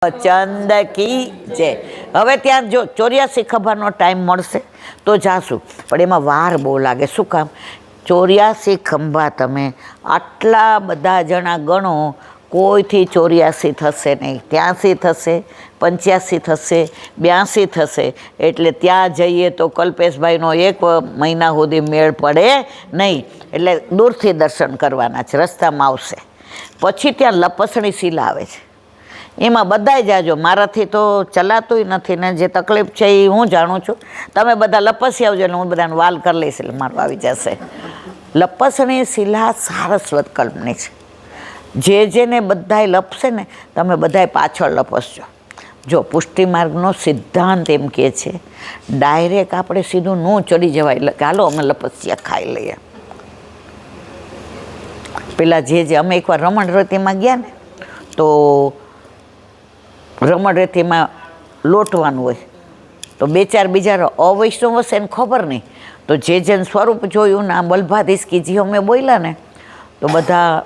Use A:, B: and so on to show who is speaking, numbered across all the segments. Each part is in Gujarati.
A: ચંદ કી જય. હવે ત્યાં જો 84 ખભાનો ટાઈમ મળશે તો જાશું, પણ એમાં વાર બહુ લાગે. શું કામ? 84 ખંભા તમે આટલા બધા જણા ગણો, કોઈથી 84 થશે નહીં. 83 થશે, 85 થશે, 82 થશે. એટલે ત્યાં જઈએ તો કલ્પેશભાઈનો 1 મહિના સુધી મેળ પડે નહીં. એટલે દૂરથી દર્શન કરવાના છે, રસ્તામાં આવશે. પછી ત્યાં લપસણી શિલા આવે છે, એમાં બધાય જાજો. મારાથી તો ચલાતુંય નથી ને, જે તકલીફ છે એ હું જાણું છું. તમે બધા લપસી આવજો એટલે હું બધાને વાલ કરી લઈશ, એટલે મારું આવી જશે. લપસણી શિલા સારસ્વત કલ્પની છે. જેને બધાય લપસે ને, તમે બધાય પાછળ લપસજો. જો પુષ્ટિ માર્ગનો સિદ્ધાંત એમ કહે છે, ડાયરેક્ટ આપણે સીધું ન ચડી જવાય. હાલો અમે લપસ્યા ખાઈ લઈએ. પેલા જે અમે એકવાર રમણ રેતીમાં ગયા ને, તો રમણ રેતીમાં લોટવાનું હોય, તો 2-4 બીજા અવૈષ્ણવ હશે એને ખબર નહીં, તો જેને સ્વરૂપ જોયું ને, આ બલભાધીસકી જે અમે બોલ્યા ને, તો બધા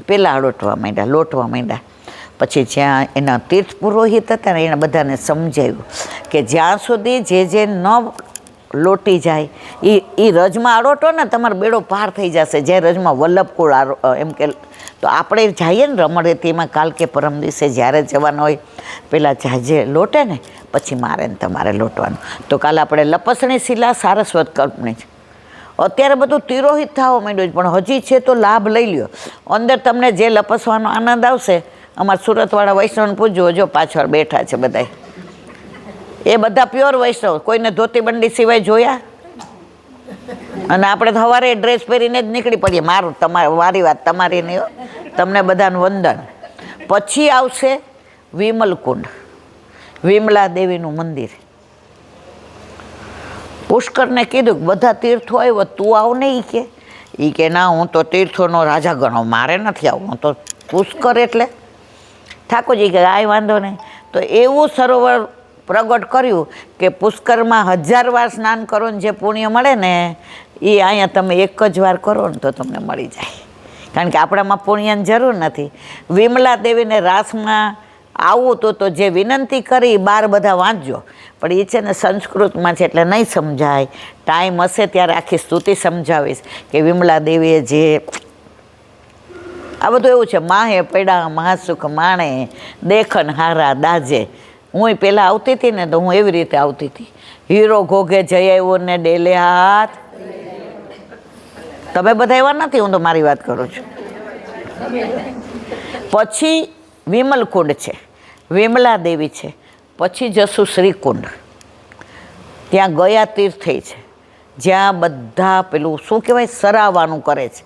A: પેલા લોટવા માંડ્યા. પછી જ્યાં એના તીર્થ પુરોહિત હતા ને, એને બધાને સમજાવ્યું કે જ્યાં સુધી જે ન લોટી જાય એ રજમાં આડોટો ને, તમારો બેડો પાર થઈ જશે. જે રજમાં વલ્લભકુળ એમ કે, તો આપણે જઈએ ને રમણરેતીમાં કાલ કે પરમ દિવસે જ્યારે જવાનું હોય, પેલા જાજે લોટે ને પછી મારે ને તમારે લોટવાનું. તો કાલે આપણે લપસણી શિલા સારસ્વત કલ્પની છે. અત્યારે બધું તિરોહિત થવા માંડ્યું, પણ હજી છે તો લાભ લઈ લ્યો. અંદર તમને જે લપસવાનો આનંદ આવશે. અમારા સુરતવાળા વૈષ્ણવને પૂછજો, જો પાછળ બેઠા છે બધા, એ બધા પ્યોર વૈષ્ણવ. કોઈને ધોતી બંડી સિવાય જોયા? અને આપણે તો સવારે ડ્રેસ પહેરીને જ નીકળી પડીએ. મારું મારી વાત, તમારી નહીં. તમને બધાનું વંદન. પછી આવશે વિમલકુંડ, વિમલા દેવીનું મંદિર. પુષ્કરને કીધું કે બધા તીર્થો આવ્યો, તું આવ ને. એ કે ના, હું તો તીર્થોનો રાજા ગણો, મારે નથી આવું. હું તો પુષ્કર એટલે ઠાકોરજી કે આ વાંધો નહીં. તો એવું સરોવર પ્રગટ કર્યું કે પુષ્કરમાં 1000 વાર સ્નાન કરો ને જે પુણ્ય મળે ને, એ અહીંયા તમે એક જ વાર કરો ને તો તમને મળી જાય. કારણ કે આપણામાં પુણ્યની જરૂર નથી. વિમલા દેવીને રાસમાં આવવું તો જે વિનંતી કરી 12 બધા વાંચજો, પણ એ છે ને સંસ્કૃતમાં છે એટલે નહીં સમજાય. ટાઈમ હશે ત્યારે આખી સ્તુતિ સમજાવીશ કે વિમલા દેવીએ જે આ બધું એવું છે. માહે પૈડા મહાસુખ માણે, દેખન હારા દાજે. હું પહેલાં આવતી હતી ને, તો હું એવી રીતે આવતી હતી. હીરો ઘોઘે જઈ આવ્યો ને ડેલે હાથ. તમે બધા એવા નથી, હું તો મારી વાત કરું છું. પછી વિમલકુંડ છે, વિમલા દેવી છે. પછી જશું શ્રીકુંડ, ત્યાં ગયા તીર્થે છે, જ્યાં બધા પેલું શું કહેવાય, સરાવવાનું કરે છે.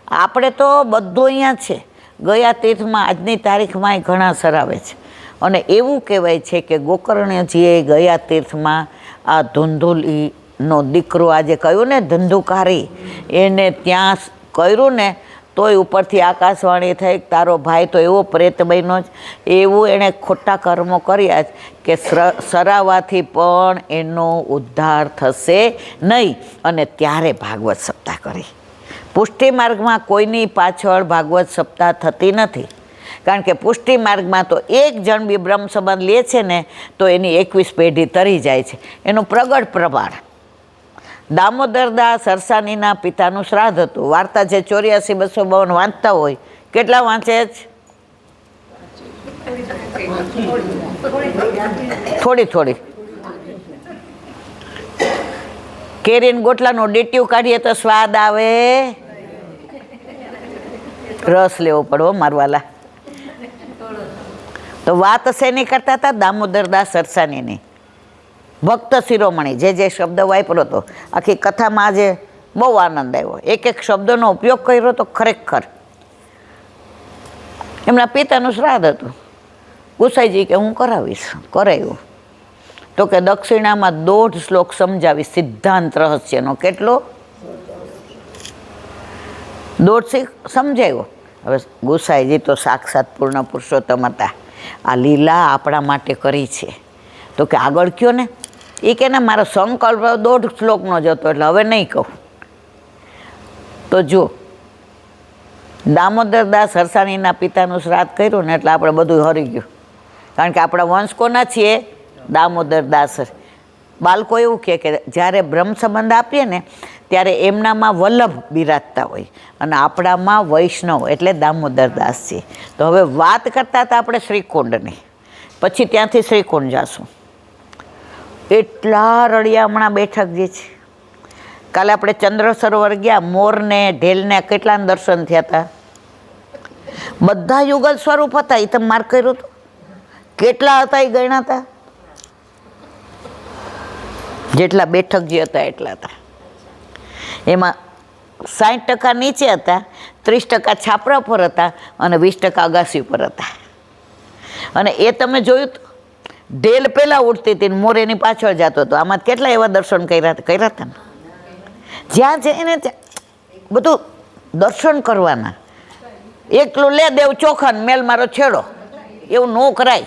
A: આપણે તો બધું અહીંયા છે. ગયા તીર્થમાં આજની તારીખમાં ઘણા સરાવે છે. અને એવું કહેવાય છે કે ગોકર્ણજીએ ગયા તીર્થમાં આ ધુંધુલીનો દીકરો, આજે કહ્યું ને ધંધુકારી, એને ત્યાં કર્યું ને, તોય ઉપરથી આકાશવાણી થઈ તારો ભાઈ તો એવો પ્રેત બન્યો જ. એવું એણે ખોટા કર્મો કર્યા જ કે સરાવાથી પણ એનો ઉદ્ધાર થશે નહીં. અને ત્યારે ભાગવત સપ્તાહ કરી. પુષ્ટિ માર્ગમાં કોઈની પાછળ ભાગવત સપ્તાહ થતી નથી. કારણ કે પુષ્ટિ માર્ગમાં તો એક જણ બી બ્રહ્મ સંબંધ લે છે ને, તો એની 21 પેઢી તરી જાય છે. એનું પ્રગટ પ્રમાણ દામોદરદાસ સરસાનીના પિતાનું શ્રાદ્ધ હતું. વાર્તા જે 84-252 વાંચતા હોય, કેટલા વાંચે જ? થોડી. કેરીન ગોટલાનું ડીટ્યું કાઢીએ તો સ્વાદ આવે. રસ લેવો પડવો મારવાલા. તો વાત શેની કરતા હતા? દામોદરદાસ સરસાનીની ભક્ત શિરોમણી. જે શબ્દ વાપરો હતો આખી કથામાં, આજે બહુ આનંદ આવ્યો. એક શબ્દનો ઉપયોગ કર્યો તો ખરેખર. એમના પિતાનું શ્રાદ્ધ હતું. ગુસાઈજી કે હું કરાવીશ. કરાવ્યું. તો કે દક્ષિણામાં 1.5 શ્લોક સમજાવી સિદ્ધાંત રહસ્યનો. કેટલો? 1.5 સમજાવ્યો. હવે ગુસાઈજી તો સાક્ષાત પૂર્ણ પુરુષોત્તમ હતા. આ લીલા આપણા માટે કરી છે. તો કે આગળ કયો ને. એ કે ને મારો સંકલ્પ 1.5 શ્લોકનો જ હતો, એટલે હવે નહીં કહું. તો જો દામોદરદાસ સરસાણીના પિતાનું શ્રાદ્ધ કર્યું ને, એટલે આપણે બધું હરી ગયું. કારણ કે આપણા વંશ કોના છીએ? દામોદર દાસ. બાળકો એવું કહે કે જ્યારે બ્રહ્મ સંબંધ આપીએ ને ત્યારે એમનામાં વલ્લભ બિરાજતા હોય અને આપણામાં વૈષ્ણવ એટલે દામોદર દાસ છે. તો હવે વાત કરતા હતા આપણે શ્રીકુંડની, પછી ત્યાંથી શ્રીકુંડ જાશું. એટલા રળિયા હમણાં બેઠક જે છે. કાલે આપણે ચંદ્ર સરોવર ગયા, મોરને ઢેલને કેટલાના દર્શન થયા હતા. બધા યુગલ સ્વરૂપ હતા. એ તમે માર્ક કર્યું હતું? કેટલા હતા એ ગણ્યા હતા? જેટલા બેઠકજી હતા એટલા હતા. એમાં 60% નીચે હતા, 30% છાપરા પર હતા અને 20% અગાસી પર હતા. અને એ તમે જોયું ઢેલ પહેલાં ઉડતી હતી, મોર એની પાછળ જતો હતો. આમાં કેટલા એવા દર્શન કર્યા હતા ને. જ્યાં જઈને ત્યાં બધું દર્શન કરવાના. એકલું લે દેવ ચોખા મેલ મારો છેડો, એવું ન કરાય.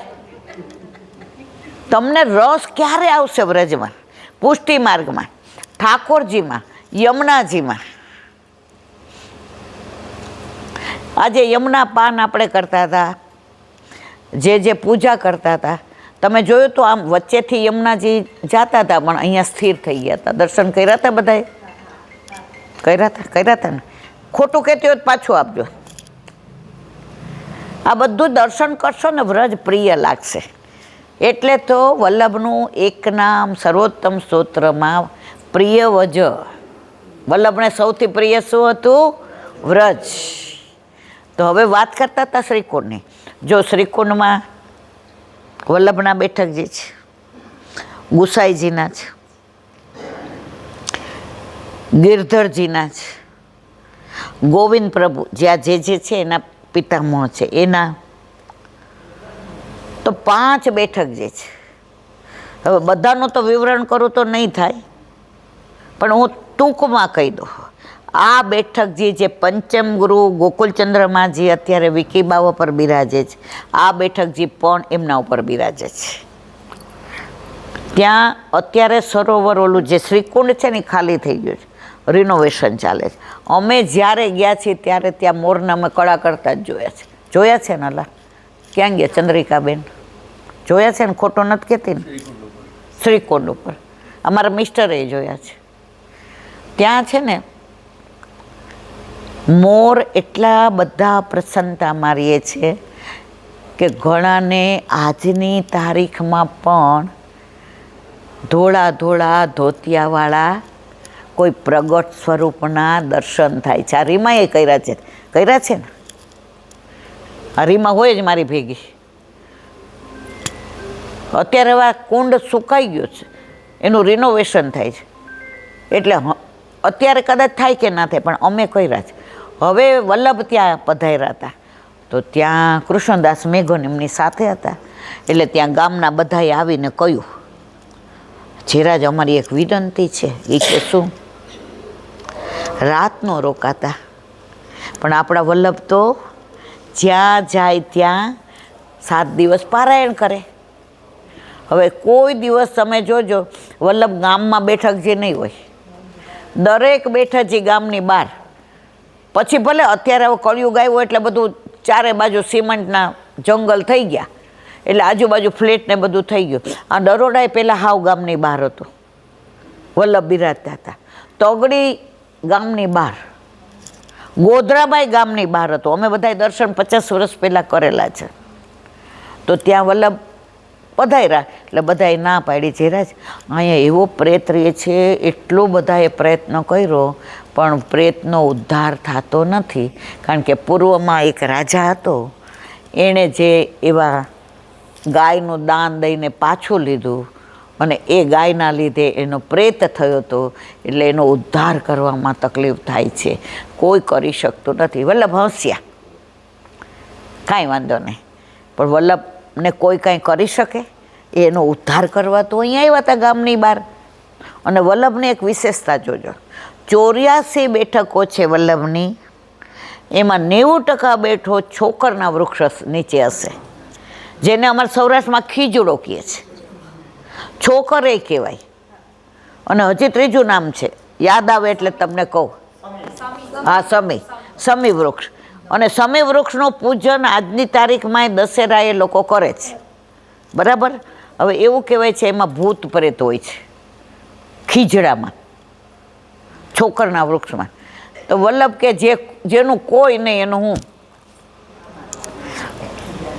A: તમને રસ ક્યારે આવશે વ્રજમાં? પુષ્ટિ માર્ગમાં, ઠાકોરજીમાં, યમુનાજીમાં. આજે યમુના પાન આપણે કરતા હતા, જે પૂજા કરતા હતા, તમે જોયું તો આમ વચ્ચેથી યમુનાજી જતા હતા પણ અહીંયા સ્થિર થઈ ગયા હતા. દર્શન કર્યા હતા બધાએ? કર્યા હતા ને? ખોટું કહેતી હોય તો પાછું આપજો. આ બધું દર્શન કરશો ને વ્રજ પ્રિય લાગશે. એટલે તો વલ્લભનું એક નામ સર્વોત્તમ સ્તોત્રમાં પ્રિય વજ. વલ્લભને સૌથી પ્રિય શું હતું? વ્રજ. તો હવે વાત કરતા હતા શ્રીકુંડની. જો શ્રીકુંડમાં વલ્લભના બેઠક જે છે, ગુસાઈજીના છે, ગિરધરજીના છે, ગોવિંદ પ્રભુ જ્યાં જે છે એના પિતામહ છે એના. તો 5 બેઠક જે છે. હવે બધાનું તો વિવરણ કરું તો નહીં થાય, પણ હું ટૂંકમાં કહી દઉં. આ બેઠકજી જે પંચમ ગુરુ ગોકુલચંદ્રમાજી અત્યારે વિકીબાવા પર બિરાજે છે, આ બેઠકજી પણ એમના ઉપર બિરાજે છે. ત્યાં અત્યારે સરોવર ઓલું જે શ્રીકુંડ છે ને ખાલી થઈ ગયું છે, રિનોવેશન ચાલે છે. અમે જ્યારે ગયા છીએ ત્યારે ત્યાં મોરના અમે કળા કરતા જ જોયા છે. જોયા છે ને? અલા ક્યાં ગયા ચંદ્રિકાબેન? જોયા છે ને? ખોટો નથી કહેતી ને? શ્રીકુંડ ઉપર અમારા મિસ્ટરે જોયા છે. ત્યાં છે ને મોર એટલા બધા પ્રસન્નતા મારીએ છે કે ઘણાને આજની તારીખમાં પણ ધોળા ધોળા ધોતિયાવાળા કોઈ પ્રગટ સ્વરૂપના દર્શન થાય છે. આ રીમાએ કર્યા છે ને? આ રીમા હોય જ મારી ભેગી. અત્યારે હવે આ કુંડ સુકાઈ ગયો છે, એનું રિનોવેશન થાય છે. એટલે અત્યારે કદાચ થાય કે ના થાય, પણ અમે કર્યા છે. હવે વલ્લભ ત્યાં પધાર્યા હતા તો ત્યાં કૃષ્ણદાસ મેઘન એમની સાથે હતા. એટલે ત્યાં ગામના બધાએ આવીને કહ્યું, જેરાજ અમારી એક વિનંતી છે. એ કે શું? રાત ન રોકાતા, પણ આપણા વલ્લભ તો જ્યાં જાય ત્યાં 7 દિવસ પારાયણ કરે. હવે કોઈ દિવસ તમે જોજો વલ્લભ ગામમાં બેઠક જે નહીં હોય, દરેક બેઠક જે ગામની બહાર. પછી ભલે અત્યારે હવે કળિયુગ આવ્યો એટલે બધું ચારે બાજુ સિમેન્ટના જંગલ થઈ ગયા, એટલે આજુબાજુ ફ્લેટ ને બધું થઈ ગયું. આ દરોડાએ પહેલાં હાવ ગામની બહાર હતો, વલ્લભ બિરાજતા હતા. તગડી ગામની બહાર, ગોધરાબાઈ ગામની બહાર હતો. અમે બધાએ દર્શન 50 વર્ષ પહેલાં કરેલા છે. તો ત્યાં વલ્લભ પધાર્યા એટલે બધાએ ના પાડી, જેરાજ અહીંયા એવો પ્રેત રહે છે, એટલો બધાએ પ્રયત્ન કર્યો પણ પ્રેતનો ઉદ્ધાર થતો નથી. કારણ કે પૂર્વમાં એક રાજા હતો, એણે જે એવા ગાયનું દાન દઈને પાછું લીધું અને એ ગાયના લીધે એનો પ્રેત થયો હતો, એટલે એનો ઉદ્ધાર કરવામાં તકલીફ થાય છે, કોઈ કરી શકતું નથી. વલ્લભ હસ્યા, કાંઈ વાંધો નહીં, પણ વલ્લભને કોઈ કાંઈ કરી શકે? એનો ઉદ્ધાર કરવા તો અહીંયા આવ્યા હતા ગામની બહાર. અને વલ્લભની એક વિશેષતા જોજો, 84 બેઠકો છે વલ્લભની, એમાં 90% બેઠો છોકરના વૃક્ષ નીચે હશે, જેને અમારા સૌરાષ્ટ્રમાં ખીજડો કહે છે. છોકર એ કહેવાય. અને હજી ત્રીજું નામ છે, યાદ આવે એટલે તમને કહું. હા, સમી વૃક્ષ. અને સમી વૃક્ષનું પૂજન આજની તારીખમાં દશેરા એ લોકો કરે છે. બરાબર. હવે એવું કહેવાય છે એમાં ભૂત પ્રેત હોય છે, ખીજડામાં, છોકરના વૃક્ષમાં. તો વલ્લભ કે જેનું કોઈ નહીં એનું હું.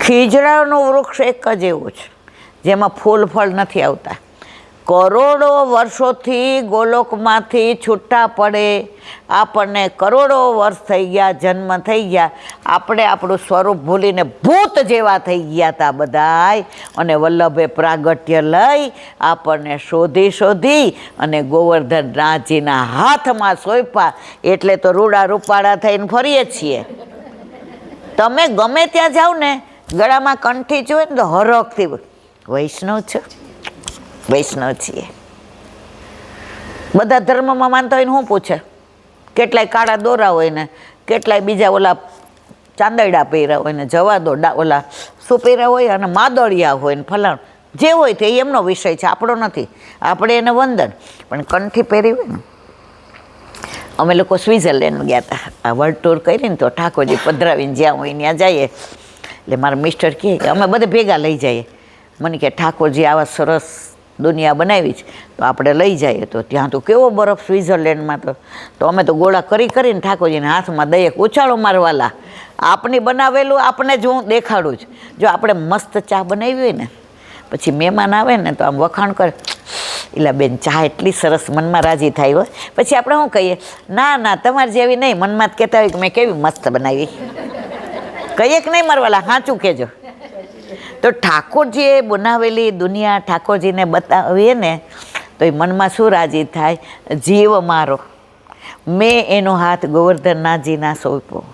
A: ખીજડાનું વૃક્ષ એક જ એવું છે જેમાં ફૂલ ફળ નથી આવતા. કરોડો વર્ષોથી ગોલોકમાંથી છૂટા પડે, આપણને કરોડો વર્ષ થઈ ગયા, જન્મ થઈ ગયા, આપણે આપણું સ્વરૂપ ભૂલીને ભૂત જેવા થઈ ગયા હતા બધાય. અને વલ્લભે પ્રાગટ્ય લઈ આપણને શોધી શોધી અને ગોવર્ધનનાથજીના હાથમાં સોંપ્યા. એટલે તો રૂડા રૂપાળા થઈને ફરીએ છીએ. તમે ગમે ત્યાં જાઓ ને, ગળામાં કંઠી જોઈએ ને તો હરખથી વૈષ્ણવ છો, વૈષ્ણવ છીએ. બધા ધર્મમાં માનતા હોય ને શું પૂછે, કેટલાય કાળા દોરા હોય ને કેટલાય બીજા ઓલા ચાંદડા પહેર્યા હોય ને જવા દો, ઓલા શું પહેર્યા હોય અને માદળિયા હોય ને ફલાણ જે હોય તે એમનો વિષય છે, આપણો નથી. આપણે એને વંદન, પણ કંઠી પહેરી હોય ને. અમે લોકો સ્વિટ્ઝરલેન્ડ ગયા હતા, આ વર્લ્ડ ટૂર કરીને તો ઠાકોરજી પધરાવીને જ્યાં હોય ત્યાં જઈએ. એટલે મારા મિસ્ટર કહે કે અમે બધે ભેગા લઈ જઈએ. મને કે ઠાકોરજી આવા સરસ દુનિયા બનાવી છે તો આપણે લઈ જઈએ. તો ત્યાં તો કેવો બરફ સ્વિટ્ઝરલેન્ડમાં, તો અમે તો ગોળા કરી કરીને ઠાકોરજીના હાથમાં દઈએ, ઉછાળો મારવાલા. આપણી બનાવેલું આપણે જ હું દેખાડું જ. જો આપણે મસ્ત ચા બનાવી હોય ને, પછી મહેમાન આવે ને તો આમ વખાણ કરે, એટલે બેન ચા એટલી સરસ, મનમાં રાજી થાય હોય. પછી આપણે શું કહીએ, ના ના તમારી જેવી નહીં, મનમાં જ કહેતા હોય કે મેં કેવી મસ્ત બનાવી. કહીએ કે નહીં મારવાલા, સાચું કહેજો. તો ઠાકોરજીએ બનાવેલી દુનિયા ઠાકોરજીને બતાવીએ ને તો એ મનમાં શું રાજી થાય, જીવ મારો, મેં એનો હાથ ગોવર્ધનનાથજીના સોંપ્યો,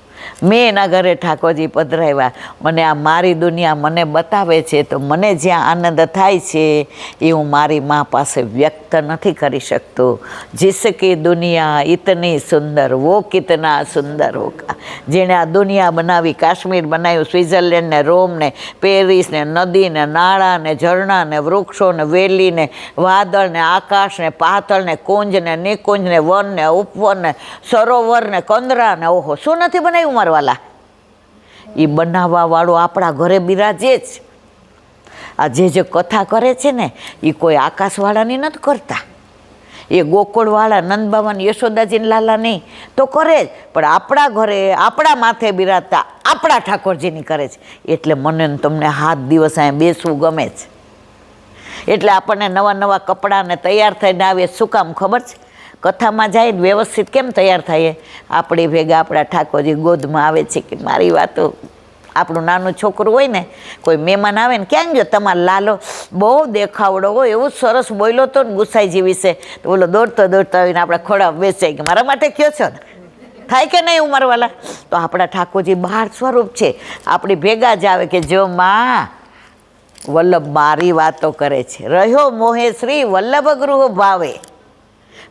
A: મેં એના ઘરે ઠાકોરજી પધરાવ્યા, મને આ મારી દુનિયા મને બતાવે છે, તો મને જ્યાં આનંદ થાય છે એ હું મારી મા પાસે વ્યક્ત નથી કરી શકતો. જિસકી દુનિયા ઇતની સુંદર વો કિતના સુંદર હોગા. જેણે આ દુનિયા બનાવી, કાશ્મીર બનાવ્યું, સ્વિટ્ઝરલેન્ડ ને રોમ ને પેરિસ ને નદી ને નાળા ને ઝરણા ને વૃક્ષો ને વેલી ને વાદળ ને આકાશ ને પાતળ ને કુંજ ને નિકુંજ ને વન ને ઉપવન ને સરોવર ને કંદરા ને, ઓહો શું નથી બનાવ્યું મારવાલા. એ બનાવવા વાળો આપણા ઘરે બિરાજે જ. આ જે કથા કરે છે ને એ કોઈ આકાશવાળાની નથી કરતા, એ ગોકુળવાળા નંદબાબા યશોદાજીને લાલા નહીં તો કરે જ, પણ આપણા ઘરે આપણા માથે બિરાજતા આપણા ઠાકોરજીની કરે છે. એટલે મને તમને હાથ દિવસ અહીંયા બેસવું ગમે છે. એટલે આપણને નવા નવા કપડાને તૈયાર થઈને આવીએ. શું કામ ખબર છે? કથામાં જાય ને વ્યવસ્થિત કેમ તૈયાર થાય, આપણી ભેગા આપણા ઠાકોરજી ગોદમાં આવે છે. કે મારી વાતો, આપણું નાનું છોકરું હોય ને, કોઈ મહેમાન આવે ને, ક્યાં ગયો તમારો લાલો, બહુ દેખાવડો હોય, એવું સરસ બોલ્યો તો ને ગુસાઈજી વિશે, તો બોલો દોડતો દોડતો આવીને આપણા ખોડા બેસાય કે મારા માટે કયો છો ને, થાય કે નહીં ઉંમરવાલા. તો આપણા ઠાકોરજી બહાર સ્વરૂપ છે, આપણી ભેગા જ આવે કે જો માં વલ્લભ મારી વાતો કરે છે, રહ્યો મોહે શ્રી વલ્લભ ગૃહ ભાવે.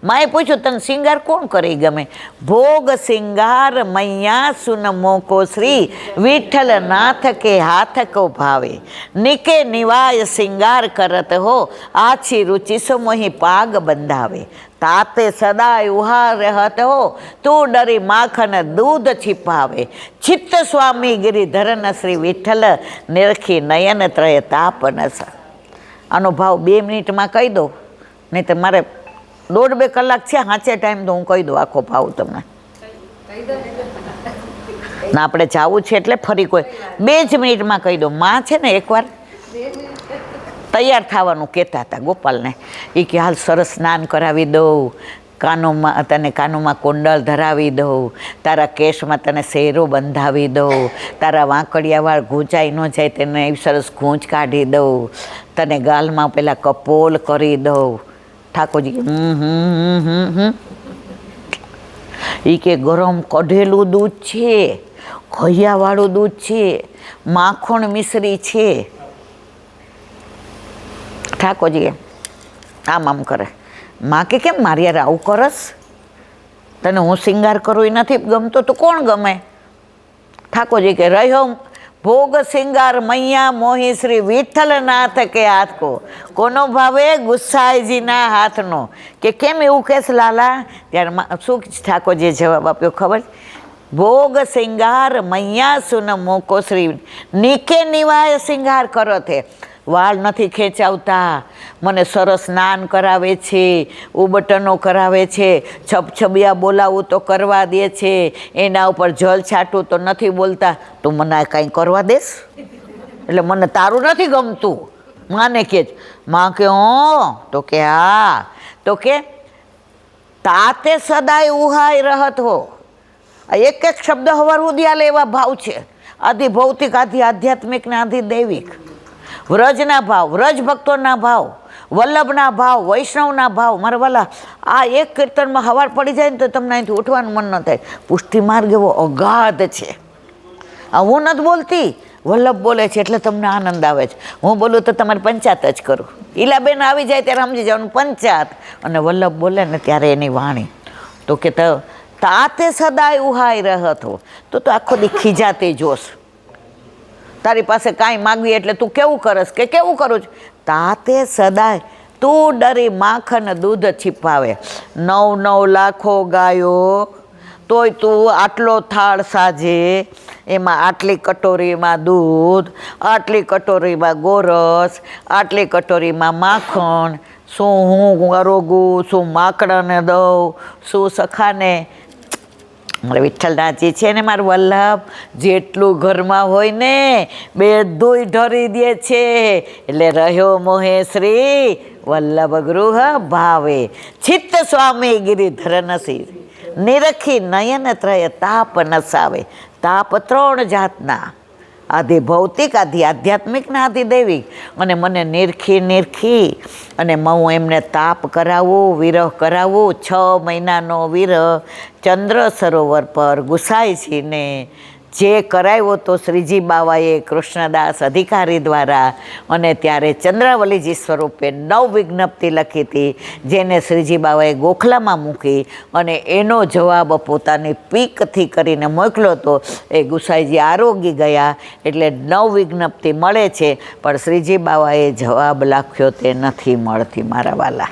A: માએ પૂછ્યું તને શિંગાર કોણ કરે ગમે? ભોગ શિંગાર મૈયા સુન મોકો શ્રી વિઠ્ઠલ નાથ કે હાથ કો ભાવે. નિકે નિવાય શિંગાર કરત હો આછી રુચિ સો મોહી પાગ બંધાવે. તાતે સદાય ઉહાર રહેત હો તું ડરી માખન દૂધ छिपावे. ચિત્ત સ્વામી ગિરિધરન શ્રી વિઠ્ઠલ નિરખી નયન ત્રય તાપનસ. આનો ભાવ 2 મિનિટમાં કહી દો, નહીં તો મારે 1.5-2 કલાક છે સાચે ટાઈમ, તો હું કહી દઉં આખો ભાવ તમને. ના આપણે જવું છે એટલે ફરી કોઈ 2 જ મિનિટમાં કહી દો. માં છે ને એકવાર તૈયાર થવાનું કહેતા હતા ગોપાલને, એ કે હાલ સરસ સ્નાન કરાવી દઉં, કાનોમાં તને કાનોમાં કુંડળ ધરાવી દઉં, તારા કેશમાં તને શેરો બંધાવી દઉં, તારા વાંકડિયા વાળ ગૂંચાઈ ન જાય તેને એવી સરસ ગૂંચ કાઢી દઉં, તને ગાલમાં પેલા કપોલ કરી દઉં. ઠાકોરજી એ કે ગરમ કઢેલું દૂધ છે, ખૈયાવાળું દૂધ છે, માખણ મિશ્રી છે. ઠાકોરજી આમ કરે. માં કે કેમ મારી યાર આવું કરસ? તને હું શિંગાર કરું એ નથી ગમતો તો કોણ ગમે? ઠાકોરજી કે રહ્યો ભોગ શિંગાર મૈયા મોહી શ્રી વિઠ્ઠલનાથ કે હાથ કો. કોનો ભાવે? ગુસાઈજીના હાથનો. કે કેમ એવું કહેશ લાલા? ત્યારે શું ઠાકોરજીએ જવાબ આપ્યો ખબર? ભોગ શિંગાર મૈયા સુન મોકો શ્રી નિકે નિવાય શિંગાર કરો થે. વાળ નથી ખેંચાવતા, મને સરસ સ્નાન કરાવે છે, ઉબટનો કરાવે છે, છબછબિયા બોલાવું તો કરવા દે છે, એના ઉપર જલ છાંટું તો નથી બોલતા. તું મને આ કાંઈ કરવા દેશ? એટલે મને તારું નથી ગમતું. માને કે માં કે તો કે હા, તો કે તાતે સદાય ઉહાય રહત હો. આ એક એક શબ્દ હવાર ઉદિયાલે એવા ભાવ છે. આધિ ભૌતિક, આધિ આધ્યાત્મિક ને આધિ દૈવિક. વ્રજના ભાવ, વ્રજ ભક્તોના ભાવ, વલ્લભના ભાવ, વૈષ્ણવના ભાવ. મારા વાલા, આ એક કીર્તનમાં હવાર પડી જાય ને તો તમને અહીંથી ઉઠવાનું મન ન થાય. પુષ્ટિ માર્ગ એવો અગાધ છે. આ હું નથી બોલતી, વલ્લભ બોલે છે એટલે તમને આનંદ આવે છે. હું બોલું તો તમારે પંચાયત જ કરું. ઈલાબેન આવી જાય ત્યારે સમજી જવાનું પંચાયત, અને વલ્લભ બોલે ને ત્યારે એની વાણી. તો કે તાતે સદાય ઉહાય રહત હો. તો આખો દી ખીજાતી જોશ. તારી પાસે કાંઈ માગવી એટલે તું કેવું કરસ કે કેવું કરું છું? તાતે સદાય તું ડરી માખણ દૂધ છીપાવે. 9 લાખો ગાયો તોય તું આટલો થાળ સાજે, એમાં આટલી કટોરીમાં દૂધ, આટલી કટોરીમાં ગોરસ, આટલી કટોરીમાં માખણ. શું હું આરોગું, શું માકડાને દઉં, શું સખાને. મારે વિઠ્ઠલનાથજી છે ને મારું વલ્લભ, જેટલું ઘરમાં હોય ને બધુંય ઢરી દે છે. એટલે રહ્યો મોહે શ્રી વલ્લભ ગૃહ ભાવે, ચિત્ત સ્વામી ગિરિધર નસી, નિરખી નયન ત્રય તાપ નસાવે. તાપ 3 જાતના, આધિ ભૌતિક, આધિ આધ્યાત્મિક ને આધિ દૈવિક. અને મને નિરખી અને હું એમને તાપ કરાવું, વિરહ કરાવું. 6 મહિનાનો વિરહ ચંદ્ર સરોવર પર ગુસાઈજીને જે કરાવ્યો તો શ્રીજી બાવાએ કૃષ્ણદાસ અધિકારી દ્વારા. અને ત્યારે ચંદ્રાવલીજી સ્વરૂપે 9 વિજ્ઞપ્તિ લખી હતી, જેને શ્રીજી બાવાએ ગોખલામાં મૂકી અને એનો જવાબ પોતાની પીકથી કરીને મોકલ્યો હતો. એ ગુસાઈજી આરોગી ગયા એટલે 9 વિજ્ઞપ્તિ મળે છે, પણ શ્રીજી બાવાએ જવાબ લખ્યો તે નથી મળતી મારા વાલા.